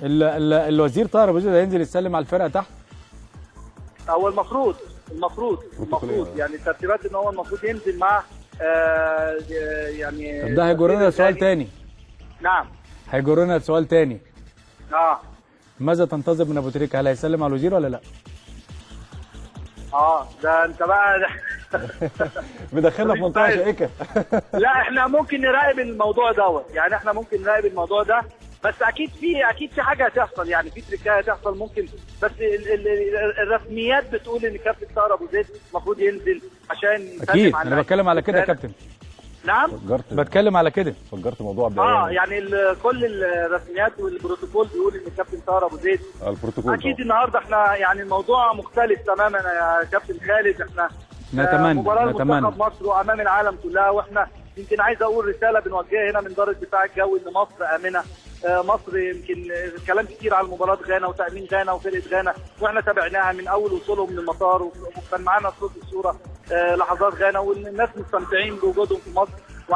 الوزير طاهر ابو زيد هينزل يسلم على الفرقه تحت. هو المفروض يعني الترتيبات ان هو المفروض ينزل مع يعني. طب ده هيجرنا لسؤال تاني. نعم. هيجرنا لسؤال تاني. ماذا تنتظر من ابو تريكه؟ هل هيسلم على الوزير ولا لا؟ ده انت بقى مدخلنا في منطقه شائكه. لا احنا ممكن نراقب الموضوع دوت، يعني احنا ممكن نراقب الموضوع ده، بس اكيد في حاجه هتحصل، يعني في تريكايه هتحصل ممكن، بس الرسميات بتقول ان كابتن طاهر ابو زيد المفروض ينزل عشان اكيد. انا بتكلم على كده يا كابتن. نعم. بتكلم على كده. فجرت موضوع عبد يعني كل الرسميات والبروتوكول بيقول ان كابتن طاهر ابو زيد البروتوكول اكيد. النهارده احنا يعني الموضوع مختلف تماما يا كابتن خالد. احنا نتمنى مباراه منتخب مصر وامام العالم كلها، واحنا يمكن عايز اقول رساله بنوجهها هنا من دار الدفاع الجوي ان مصر امنه. مصر يمكن كلام كتير على مباراه غانا وتامين غانا وفرقه غانا، واحنا تابعناها من اول وصولهم للمطار، وكان معانا صوت الصوره لحظات غانا، والناس مستمتعين بوجودهم في مصر.